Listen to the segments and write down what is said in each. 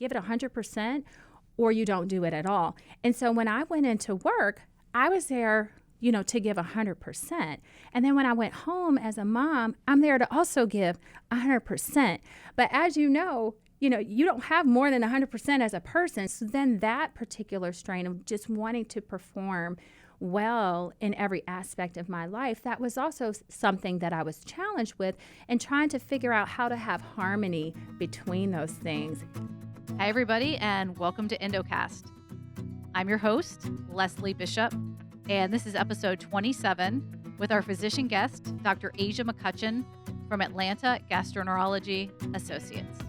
give it 100% or you don't do it at all. And so when I went into work, I was there, to give 100%. And then when I went home as a mom, I'm there to also give 100%. But as you know, you don't have more than 100% as a person. So then that particular strain of just wanting to perform well in every aspect of my life, that was also something that I was challenged with and trying to figure out how to have harmony between those things. Hi, everybody, and welcome to Endocast. I'm your host, Leslie Bishop, and this is episode 27 with our physician guest, Dr. Asia McCutchen from Atlanta Gastroenterology Associates.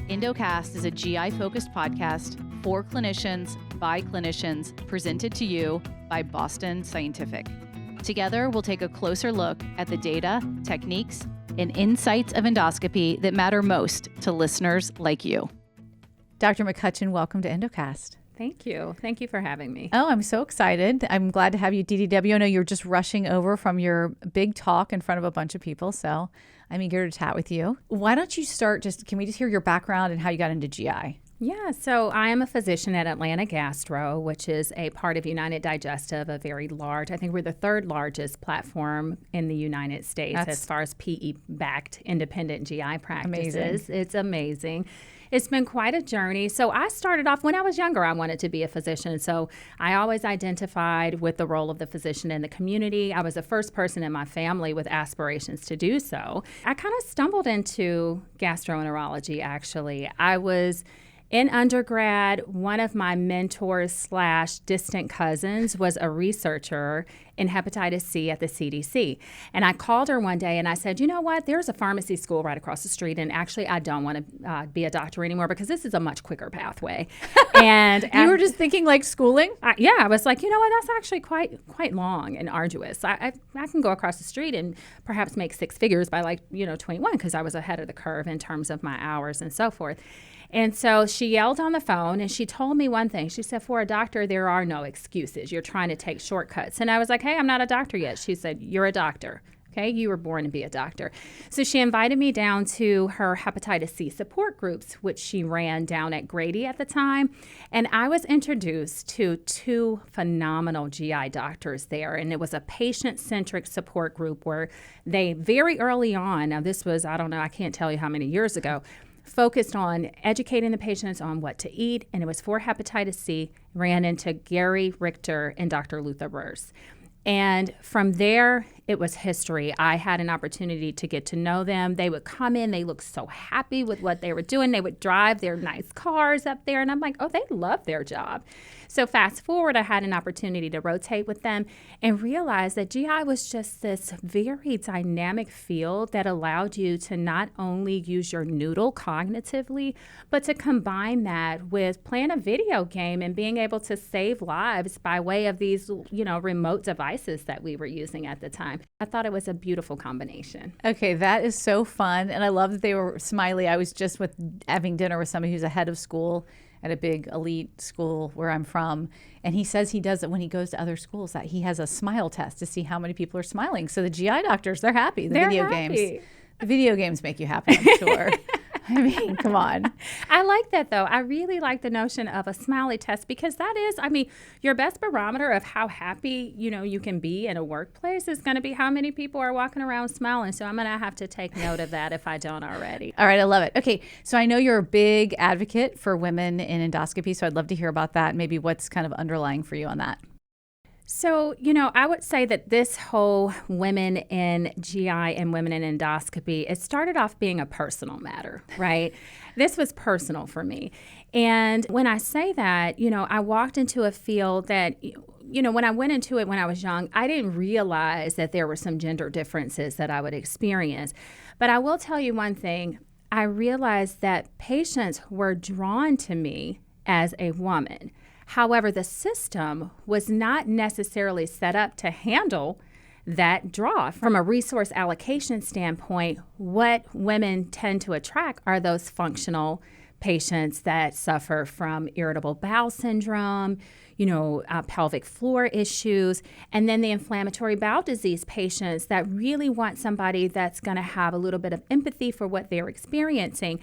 Endocast is a GI-focused podcast for clinicians, by clinicians, presented to you by Boston Scientific. Together, we'll take a closer look at the data, techniques, and insights of endoscopy that matter most to listeners like you. Dr. McCutchen, welcome to Endocast. Thank you. Thank you for having me. Oh, I'm so excited. I'm glad to have you at DDW. I know you're just rushing over from your big talk in front of a bunch of people, so I'm eager to chat with you. Why don't you start, can we just hear your background and how you got into GI? Yeah, so I am a physician at Atlanta Gastro, which is a part of United Digestive, a very large, I think we're the third largest platform in the United States as far as PE-backed independent GI practices. Amazing. It's amazing. It's been quite a journey. So I started off when I was younger, I wanted to be a physician. So I always identified with the role of the physician in the community. I was the first person in my family with aspirations to do so. I kind of stumbled into gastroenterology, actually. I was in undergrad, one of my mentors / distant cousins was a researcher in hepatitis C at the CDC. And I called her one day and I said, you know what, there's a pharmacy school right across the street. And actually, I don't want to be a doctor anymore because this is a much quicker pathway. And you were just thinking like schooling? I was like, you know what, that's actually quite long and arduous. I can go across the street and perhaps make six figures by 21 because I was ahead of the curve in terms of my hours and so forth. And so she yelled on the phone and she told me one thing. She said, for a doctor, there are no excuses. You're trying to take shortcuts. And I was like, hey, I'm not a doctor yet. She said, you're a doctor. Okay, you were born to be a doctor. So she invited me down to her hepatitis C support groups, which she ran down at Grady at the time. And I was introduced to two phenomenal GI doctors there. And it was a patient-centric support group where they very early on, now this was, I can't tell you how many years ago, focused on educating the patients on what to eat, and it was for hepatitis C, ran into Gary Richter and Dr. Luther Burse. And from there, it was history. I had an opportunity to get to know them. They would come in. They looked so happy with what they were doing. They would drive their nice cars up there. And I'm like, oh, they love their job. So fast forward, I had an opportunity to rotate with them and realize that GI was just this very dynamic field that allowed you to not only use your noodle cognitively, but to combine that with playing a video game and being able to save lives by way of these, remote devices that we were using at the time. I thought it was a beautiful combination. Okay, that is so fun. And I love that they were smiley. I was just having dinner with somebody who's a head of school at a big elite school where I'm from. And he says he does it when he goes to other schools, that he has a smile test to see how many people are smiling. So the GI doctors, they're happy. The video games make you happy, I'm sure. I mean, come on. I like that, though. I really like the notion of a smiley test because that is, your best barometer of how happy, you can be in a workplace is going to be how many people are walking around smiling. So I'm going to have to take note of that if I don't already. All right. I love it. Okay. So I know you're a big advocate for women in endoscopy. So I'd love to hear about that. Maybe what's kind of underlying for you on that. So, I would say that this whole women in GI and women in endoscopy, it started off being a personal matter, right? This was personal for me. And when I say that, I walked into a field that, when I went into it when I was young, I didn't realize that there were some gender differences that I would experience. But I will tell you one thing. I realized that patients were drawn to me as a woman. However, the system was not necessarily set up to handle that draw. From a resource allocation standpoint, what women tend to attract are those functional patients that suffer from irritable bowel syndrome, pelvic floor issues, and then the inflammatory bowel disease patients that really want somebody that's going to have a little bit of empathy for what they're experiencing.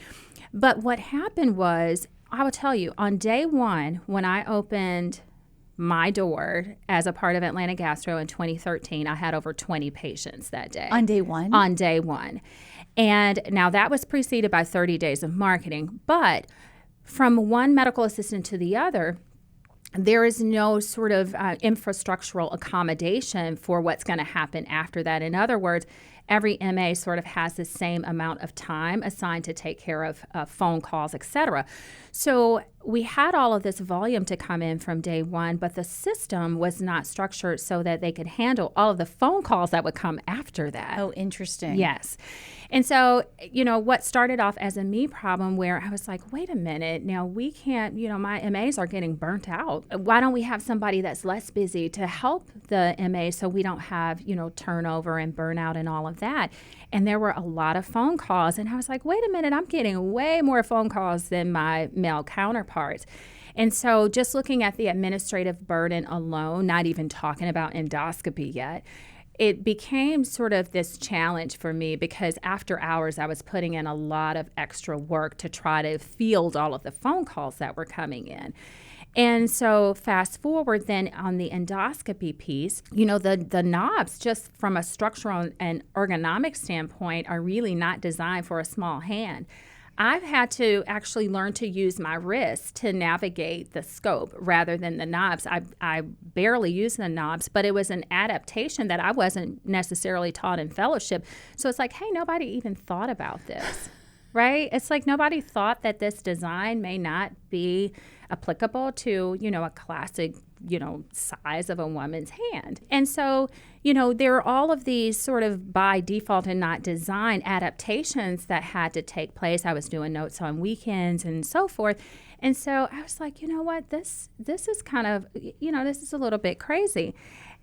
But what happened was, I will tell you, on day one, when I opened my door as a part of Atlanta Gastro in 2013, I had over 20 patients that day. On day one? On day one. And now that was preceded by 30 days of marketing. But from one medical assistant to the other, there is no sort of infrastructural accommodation for what's going to happen after that. In other words, every MA sort of has the same amount of time assigned to take care of phone calls, et cetera. So we had all of this volume to come in from day one, but the system was not structured so that they could handle all of the phone calls that would come after that. Oh, interesting. Yes. And so, what started off as a me problem where I was like, wait a minute, now we can't, my MAs are getting burnt out. Why don't we have somebody that's less busy to help the MA so we don't have, turnover and burnout and all of that? And there were a lot of phone calls. And I was like, wait a minute, I'm getting way more phone calls than my male counterparts. And so just looking at the administrative burden alone, not even talking about endoscopy yet, it became sort of this challenge for me because after hours, I was putting in a lot of extra work to try to field all of the phone calls that were coming in. And so fast forward then on the endoscopy piece, the knobs just from a structural and ergonomic standpoint are really not designed for a small hand. I've had to actually learn to use my wrist to navigate the scope rather than the knobs. I barely use the knobs, but it was an adaptation that I wasn't necessarily taught in fellowship. So it's like, hey, nobody even thought about this, right? It's like nobody thought that this design may not be applicable to, a classic, size of a woman's hand. And so, there are all of these sort of by default and not design adaptations that had to take place. I was doing notes on weekends and so forth. And so I was like, what, this is kind of, this is a little bit crazy.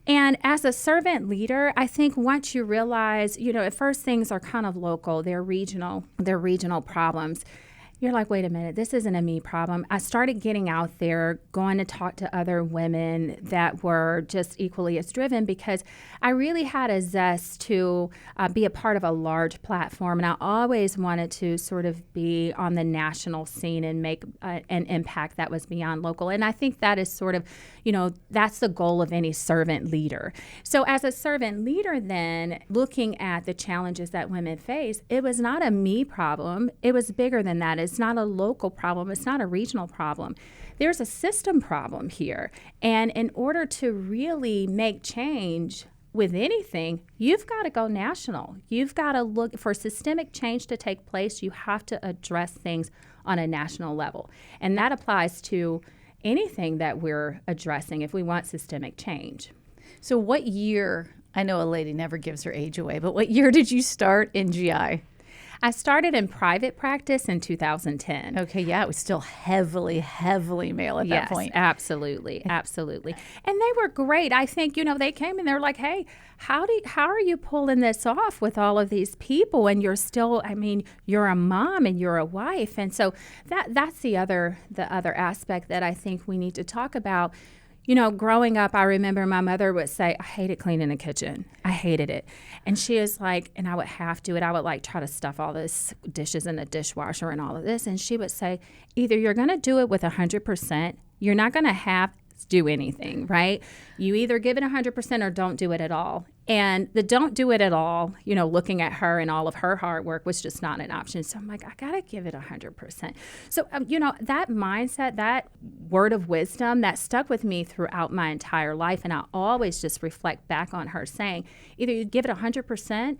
And as a servant leader, I think once you realize, at first things are kind of local, they're regional problems. You're like, wait a minute, this isn't a me problem. I started getting out there, going to talk to other women that were just equally as driven because I really had a zest to be a part of a large platform. And I always wanted to sort of be on the national scene and make an impact that was beyond local. And I think that is sort of, that's the goal of any servant leader. So as a servant leader then, looking at the challenges that women face, it was not a me problem. It was bigger than that. It's not a local problem. It's not a regional problem. There's a system problem here. And in order to really make change with anything, you've got to go national. You've got to look for systemic change to take place. You have to address things on a national level. And that applies to anything that we're addressing if we want systemic change. So what year, I know a lady never gives her age away, but what year did you start in GI? I started in private practice in 2010. Okay, yeah, it was still heavily male at that point. Yes, absolutely. And they were great. I think, they came and they're like, hey, how are you pulling this off with all of these people? And you're still, you're a mom and you're a wife. And so that's the other aspect that I think we need to talk about. Growing up, I remember my mother would say, I hated cleaning the kitchen. I hated it. And she is like, and I would have to, and I would like try to stuff all this dishes in the dishwasher and all of this. And she would say, either you're going to do it with 100%, you're not going to have to do anything, right? You either give it 100% or don't do it at all. And the don't do it at all, looking at her and all of her hard work was just not an option. So I'm like, I got to give it 100%. So, that mindset, that word of wisdom that stuck with me throughout my entire life. And I always just reflect back on her saying, either you give it 100%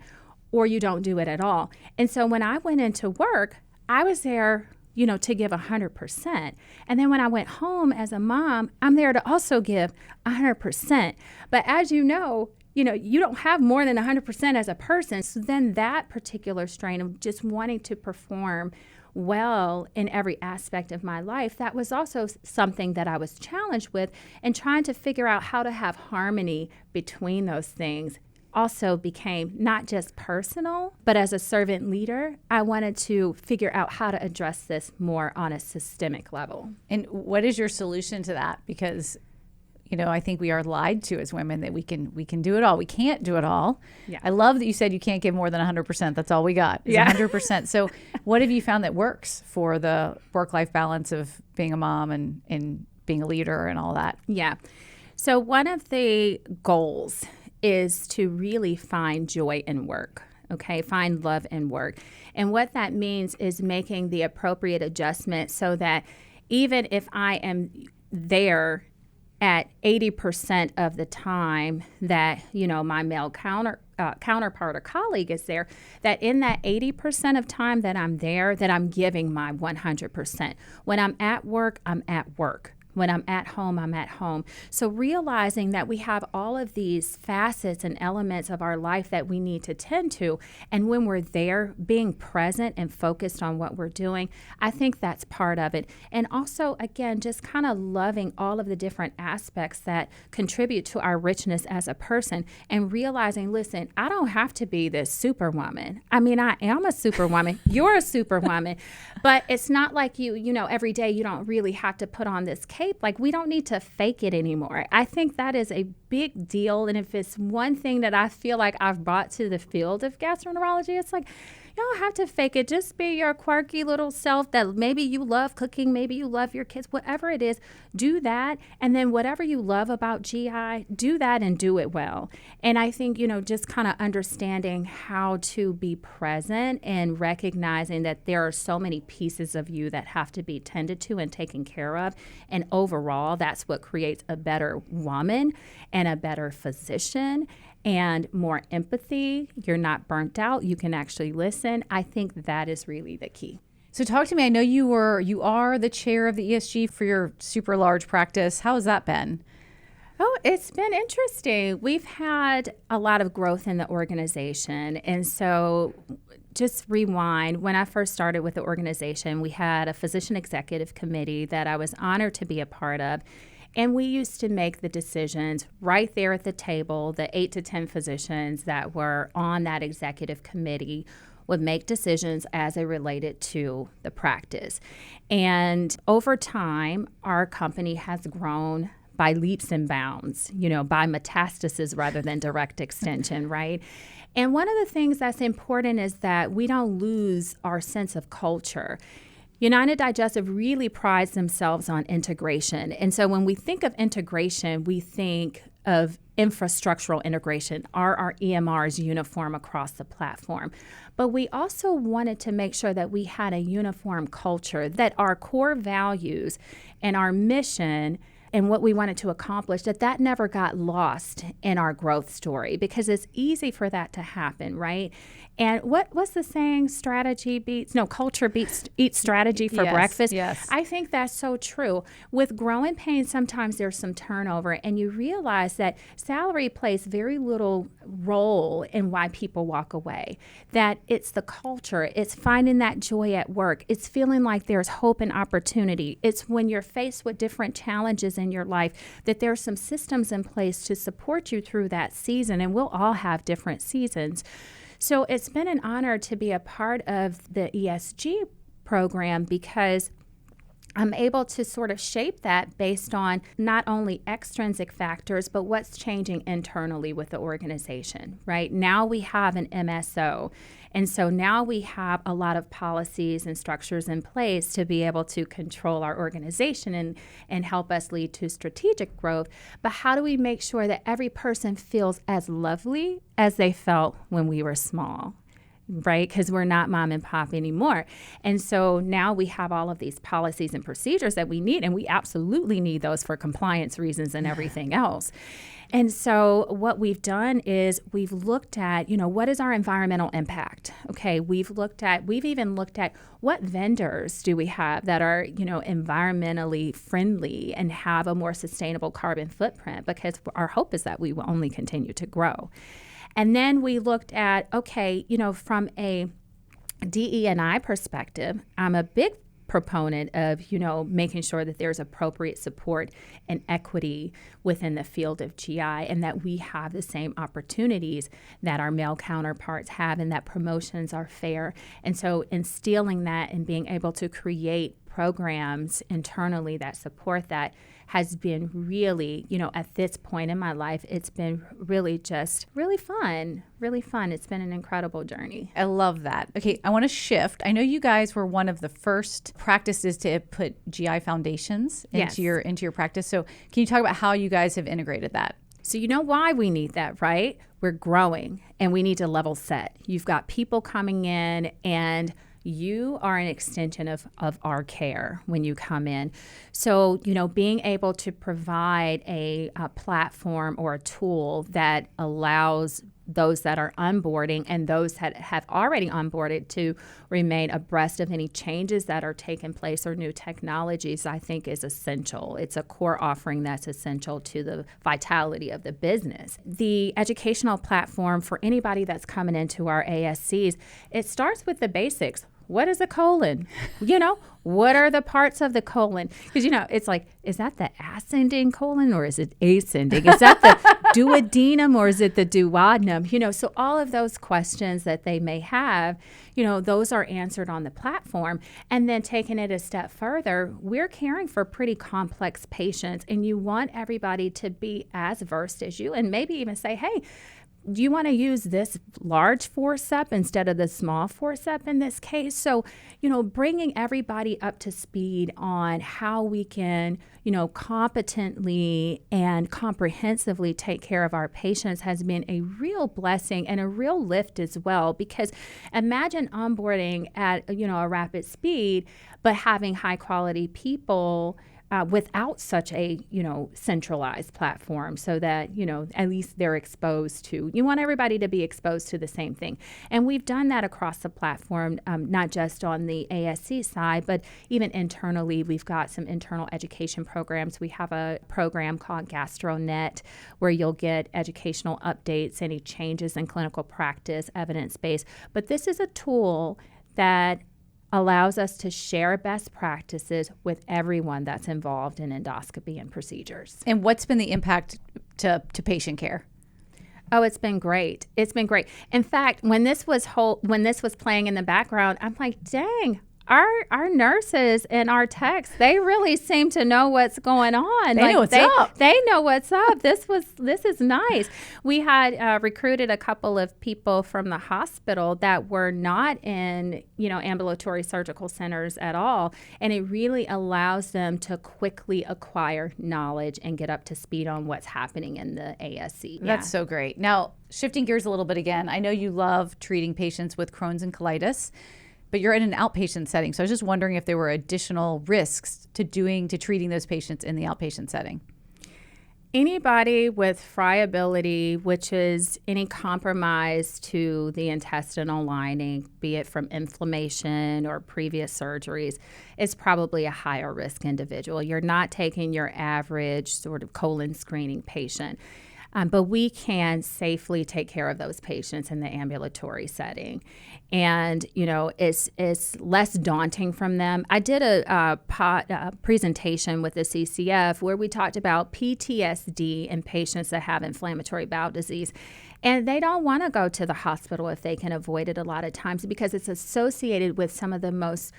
or you don't do it at all. And so when I went into work, I was there to give 100%. And then when I went home as a mom, I'm there to also give 100%. But as you know, you don't have more than 100% as a person. So then that particular strain of just wanting to perform well in every aspect of my life, that was also something that I was challenged with and trying to figure out how to have harmony between those things also became not just personal, but as a servant leader, I wanted to figure out how to address this more on a systemic level. And what is your solution to that? Because, you know, I think we are lied to as women that we can do it all. We can't do it all. Yeah. I love that you said you can't give more than 100%. That's all we got is 100%. So what have you found that works for the work-life balance of being a mom and being a leader and all that? Yeah. So one of the goals is to really find joy in work. Okay, find love in work. And what that means is making the appropriate adjustment so that even if I am there at 80% of the time that, you know, my male counterpart or colleague is there, that in that 80% of time that I'm there, that I'm giving my 100%. When I'm at work, I'm at work. When I'm at home, I'm at home. So realizing that we have all of these facets and elements of our life that we need to tend to, and when we're there, being present and focused on what we're doing, I think that's part of it. And also, again, just kind of loving all of the different aspects that contribute to our richness as a person, and realizing, listen, I don't have to be this superwoman. I mean, I am a superwoman. You're a superwoman. But it's not like you know, every day you don't really have to put on this cape. Like, we don't need to fake it anymore. I think that is a big deal. And if it's one thing that I feel like I've brought to the field of gastroenterology, it's like, you don't have to fake it. Just be your quirky little self that maybe you love cooking, maybe you love your kids, whatever it is, do that. And then whatever you love about GI, do that and do it well. And I think, you know, just kind of understanding how to be present and recognizing that there are so many pieces of you that have to be tended to and taken care of. And overall, that's what creates a better woman and a better physician and more empathy. You're not burnt out. You can actually listen. I think that is really the key. So talk to me. I know you are the chair of the ESG for your super large practice. How has that been? Oh, it's been interesting. We've had a lot of growth in the organization. And so just rewind, when I first started with the organization, we had a physician executive committee that I was honored to be a part of. And we used to make the decisions right there at the table. The 8 to 10 physicians that were on that executive committee would make decisions as they related to the practice. And over time, our company has grown by leaps and bounds, you know, by metastasis rather than direct extension, right? And one of the things that's important is that we don't lose our sense of culture. United Digestive really prides themselves on integration. And so when we think of integration, we think of infrastructural integration. Are our EMRs uniform across the platform? But we also wanted to make sure that we had a uniform culture, that our core values and our mission and what we wanted to accomplish, that never got lost in our growth story, because it's easy for that to happen, right? And what's the saying? Culture eats strategy for breakfast. Yes. I think that's so true. With growing pains, sometimes there's some turnover, and you realize that salary plays very little role in why people walk away. That it's the culture. It's finding that joy at work. It's feeling like there's hope and opportunity. It's when you're faced with different challenges in your life that there's some systems in place to support you through that season, and we'll all have different seasons. So it's been an honor to be a part of the ESG program, because I'm able to sort of shape that based on not only extrinsic factors, but what's changing internally with the organization, right? Now we have an MSO. And so now we have a lot of policies and structures in place to be able to control our organization and help us lead to strategic growth. But how do we make sure that every person feels as lovely as they felt when we were small? Right? Because we're not mom and pop anymore. And so now we have all of these policies and procedures that we need, and we absolutely need those for compliance reasons and everything else. And so what we've done is we've looked at, what is our environmental impact? Okay, we've even looked at what vendors do we have that are, environmentally friendly and have a more sustainable carbon footprint, because our hope is that we will only continue to grow. And then we looked at, from a DE&I perspective, I'm a big proponent of, making sure that there's appropriate support and equity within the field of GI, and that we have the same opportunities that our male counterparts have, and that promotions are fair. And so instilling that and being able to create programs internally that support that has been really, at this point in my life, it's been really just really fun. It's been an incredible journey. I love that. Okay, I want to shift. I know you guys were one of the first practices to put GI foundations into your practice. So can you talk about how you guys have integrated that? So you know why we need that, right? We're growing and we need to level set. You've got people coming in, and you are an extension of our care when you come in. So, being able to provide a platform or a tool that allows those that are onboarding and those that have already onboarded to remain abreast of any changes that are taking place or new technologies, I think is essential. It's a core offering that's essential to the vitality of the business. The educational platform for anybody that's coming into our ASCs, it starts with the basics. What is a colon? What are the parts of the colon? Because, it's like, is that the ascending colon or is it ascending? Is that the duodenum or is it the duodenum? So all of those questions that they may have, those are answered on the platform. And then taking it a step further, we're caring for pretty complex patients, and you want everybody to be as versed as you, and maybe even say, hey, do you want to use this large forceps instead of the small forceps in this case? So, bringing everybody up to speed on how we can, competently and comprehensively take care of our patients has been a real blessing and a real lift as well. Because imagine onboarding at, a rapid speed, but having high quality people without such a, centralized platform, so that, at least they're exposed to, you want everybody to be exposed to the same thing. And we've done that across the platform, not just on the ASC side, but even internally. We've got some internal education programs. We have a program called GastroNet, where you'll get educational updates, any changes in clinical practice, evidence-based. But this is a tool that allows us to share best practices with everyone that's involved in endoscopy and procedures. And what's been the impact to patient care? Oh, it's been great. It's been great. In fact, when this was playing in the background, I'm like, dang, our nurses and our techs, they really seem to know what's going on. They know what's up. They know what's up. This is nice. We had recruited a couple of people from the hospital that were not in, ambulatory surgical centers at all. And it really allows them to quickly acquire knowledge and get up to speed on what's happening in the ASC. That's so great. Now, shifting gears a little bit again, I know you love treating patients with Crohn's and colitis, but you're in an outpatient setting. So I was just wondering if there were additional risks to treating those patients in the outpatient setting. Anybody with friability, which is any compromise to the intestinal lining, be it from inflammation or previous surgeries, is probably a higher risk individual. You're not taking your average sort of colon screening patient. But we can safely take care of those patients in the ambulatory setting. And, it's less daunting from them. I did a presentation with the CCF where we talked about PTSD in patients that have inflammatory bowel disease. And they don't want to go to the hospital if they can avoid it a lot of times, because it's associated with some of the most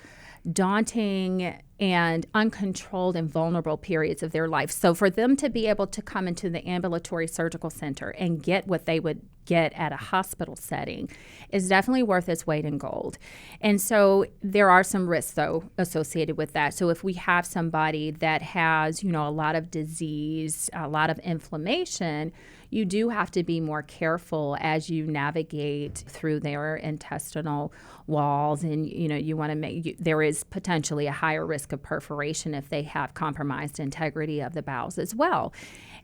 daunting and uncontrolled and vulnerable periods of their life. So for them to be able to come into the ambulatory surgical center and get what they would get at a hospital setting is definitely worth its weight in gold. And so there are some risks, though, associated with that. So if we have somebody that has, a lot of disease, a lot of inflammation, you do have to be more careful as you navigate through their intestinal walls. And, you want to there is potentially a higher risk of perforation if they have compromised integrity of the bowels as well.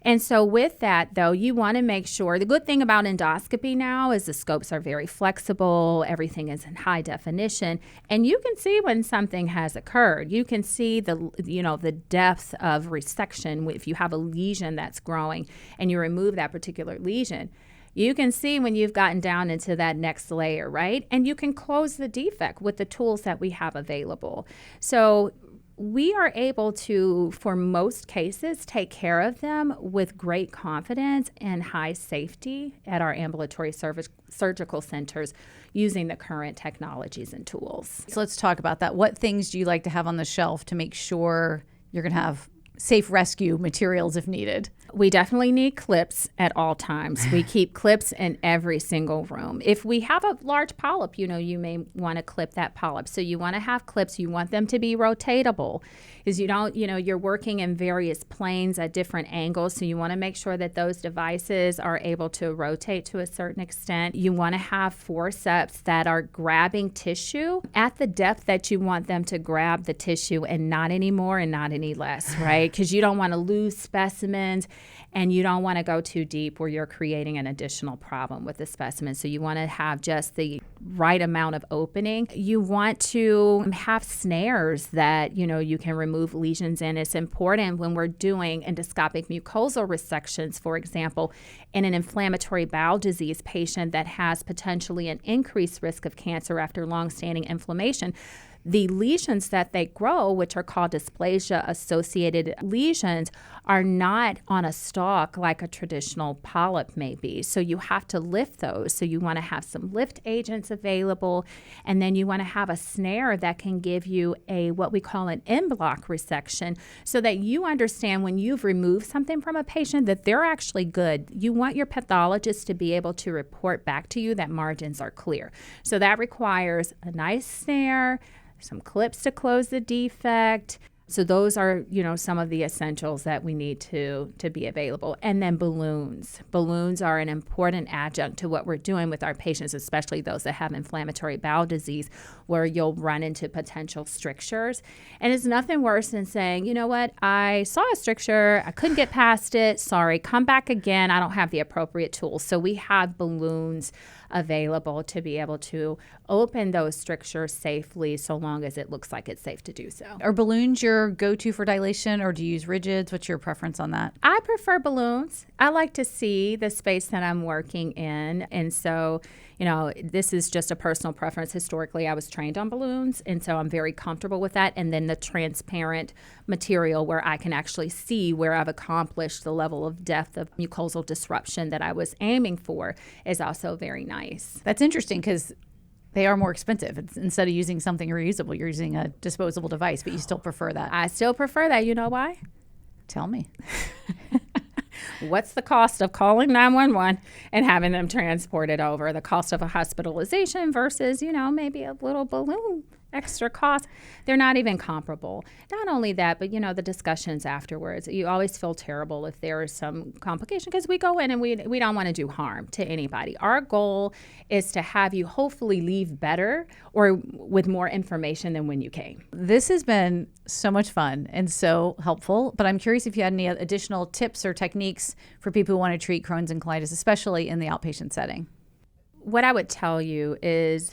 And so with that, though, you want to make sure, the good thing about endoscopy now is the scopes are very flexible, everything is in high definition, and you can see when something has occurred. You can see the depth of resection if you have a lesion that's growing and you remove that particular lesion. You can see when you've gotten down into that next layer, right? And you can close the defect with the tools that we have available. So we are able to, for most cases, take care of them with great confidence and high safety at our ambulatory surgical centers using the current technologies and tools. So let's talk about that. What things do you like to have on the shelf to make sure you're going to have safe rescue materials if needed? We definitely need clips at all times. We keep clips in every single room. If we have a large polyp, you may want to clip that polyp. So you want to have clips. You want them to be rotatable, because you're working in various planes at different angles. So you want to make sure that those devices are able to rotate to a certain extent. You want to have forceps that are grabbing tissue at the depth that you want them to grab the tissue, and not any more and not any less, right? Because you don't want to lose specimens. And you don't want to go too deep where you're creating an additional problem with the specimen. So you want to have just the right amount of opening. You want to have snares that, you can remove lesions in. It's important when we're doing endoscopic mucosal resections, for example, in an inflammatory bowel disease patient that has potentially an increased risk of cancer after long-standing inflammation. The lesions that they grow, which are called dysplasia-associated lesions, are not on a stalk like a traditional polyp may be. So you have to lift those. So you want to have some lift agents available, and then you want to have a snare that can give you what we call an en-bloc resection, so that you understand when you've removed something from a patient that they're actually good. You want your pathologist to be able to report back to you that margins are clear. So that requires a nice snare, some clips to close the defect. So those are, some of the essentials that we need to be available. And then balloons. Balloons are an important adjunct to what we're doing with our patients, especially those that have inflammatory bowel disease, where you'll run into potential strictures. And it's nothing worse than saying, you know what, I saw a stricture, I couldn't get past it, sorry, come back again, I don't have the appropriate tools. So we have balloons available to be able to open those strictures safely, so long as it looks like it's safe to do so. Are balloons your go-to for dilation, or do you use rigids? What's your preference on that? I prefer balloons. I like to see the space that I'm working in. And so, this is just a personal preference. Historically, I was trained on balloons, and so I'm very comfortable with that. And then the transparent material where I can actually see where I've accomplished the level of depth of mucosal disruption that I was aiming for is also very nice. That's interesting, because they are more expensive. Instead of using something reusable, you're using a disposable device, but you still prefer that. I still prefer that. You know why? Tell me. What's the cost of calling 911 and having them transported over? The cost of a hospitalization versus, maybe a little balloon extra cost. They're not even comparable. Not only that, but, the discussions afterwards. You always feel terrible if there is some complication, because we go in and we don't want to do harm to anybody. Our goal is to have you hopefully leave better or with more information than when you came. This has been so much fun and so helpful, but I'm curious if you had any additional tips or techniques for people who want to treat Crohn's and colitis, especially in the outpatient setting. What I would tell you is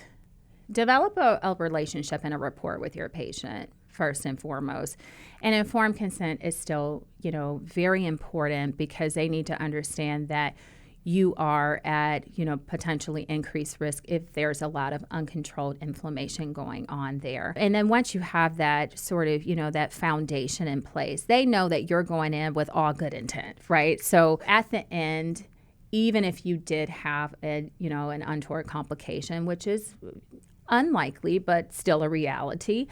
develop a relationship and a rapport with your patient first and foremost. And informed consent is still, very important, because they need to understand that you are at, potentially increased risk if there's a lot of uncontrolled inflammation going on there. And then once you have that sort of, that foundation in place, they know that you're going in with all good intent, right? So at the end, even if you did have an untoward complication, which is unlikely, but still a reality,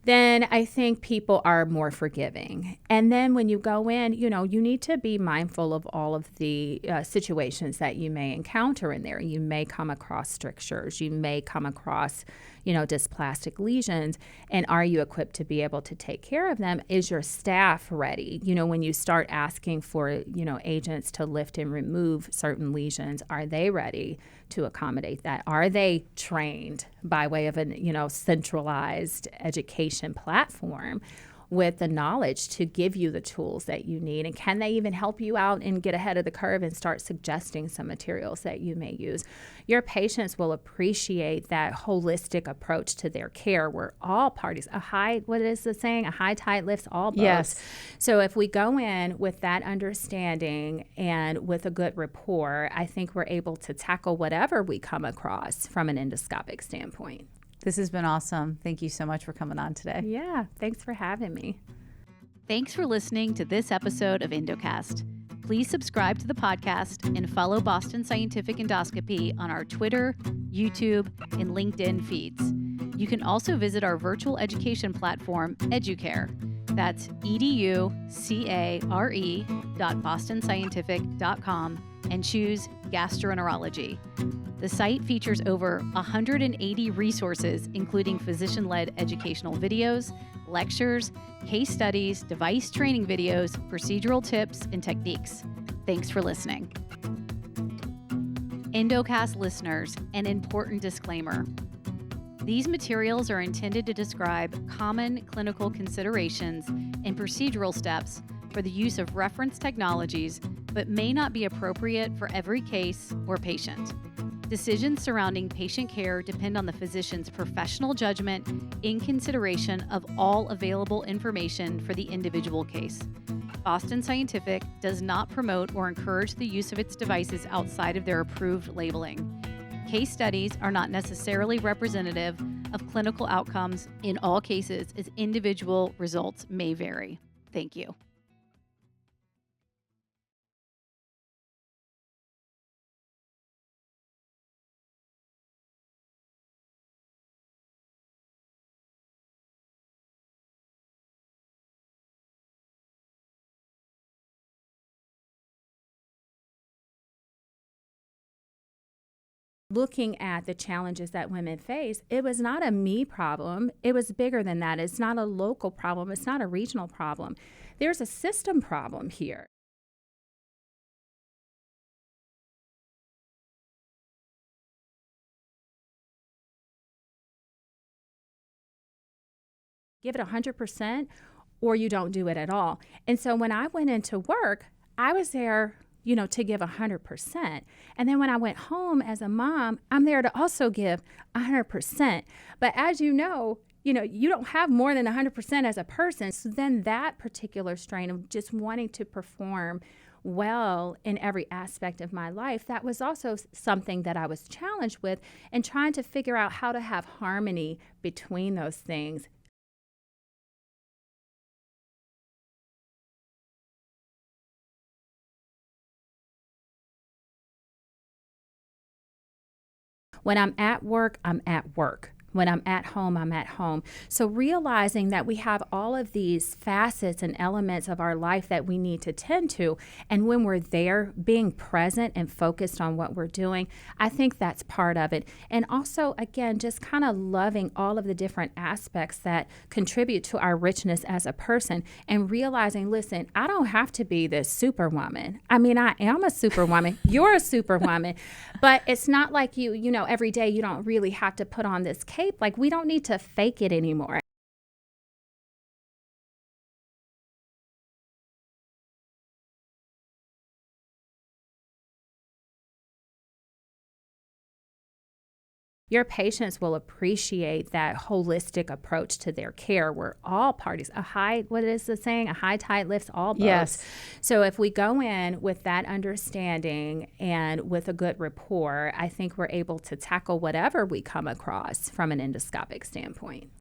then I think people are more forgiving. And then when you go in, you need to be mindful of all of the situations that you may encounter in there. You may come across strictures. You may come across, dysplastic lesions. And are you equipped to be able to take care of them? Is your staff ready? When you start asking for, agents to lift and remove certain lesions, are they ready to accommodate that? Are they trained by way of an, centralized education platform? with the knowledge to give you the tools that you need? And can they even help you out and get ahead of the curve and start suggesting some materials that you may use? Your patients will appreciate that holistic approach to their care where all parties, what is the saying? A high tide lifts all boats. Yes. So if we go in with that understanding and with a good rapport, I think we're able to tackle whatever we come across from an endoscopic standpoint. This has been awesome. Thank you so much for coming on today. Yeah, thanks for having me. Thanks for listening to this episode of Endocast. Please subscribe to the podcast and follow Boston Scientific Endoscopy on our Twitter, YouTube, and LinkedIn feeds. You can also visit our virtual education platform, Educare. That's educare.bostonscientific.com and choose gastroenterology. The site features over 180 resources, including physician-led educational videos, lectures, case studies, device training videos, procedural tips, and techniques. Thanks for listening. Endocast listeners, an important disclaimer. These materials are intended to describe common clinical considerations and procedural steps for the use of reference technologies, but may not be appropriate for every case or patient. Decisions surrounding patient care depend on the physician's professional judgment in consideration of all available information for the individual case. Boston Scientific does not promote or encourage the use of its devices outside of their approved labeling. Case studies are not necessarily representative of clinical outcomes in all cases, as individual results may vary. Thank you. Looking at the challenges that women face, it was not a me problem. It was bigger than that. It's not a local problem. It's not a regional problem. There's a system problem here. Give it 100% or you don't do it at all. And so when I went into work, I was there to give 100%. And then when I went home as a mom, I'm there to also give 100%. But as you don't have more than 100% as a person. So then that particular strain of just wanting to perform well in every aspect of my life, that was also something that I was challenged with and trying to figure out how to have harmony between those things. When I'm at work, I'm at work. When I'm at home, I'm at home. So realizing that we have all of these facets and elements of our life that we need to tend to, and when we're there, being present and focused on what we're doing, I think that's part of it. And also, again, just kind of loving all of the different aspects that contribute to our richness as a person and realizing, listen, I don't have to be this superwoman. I mean, I am a superwoman. You're a superwoman. But it's not like every day you don't really have to put on this cape. Like, we don't need to fake it anymore. Your patients will appreciate that holistic approach to their care where all parties, what is the saying? A high tide lifts all boats. Yes. So if we go in with that understanding and with a good rapport, I think we're able to tackle whatever we come across from an endoscopic standpoint.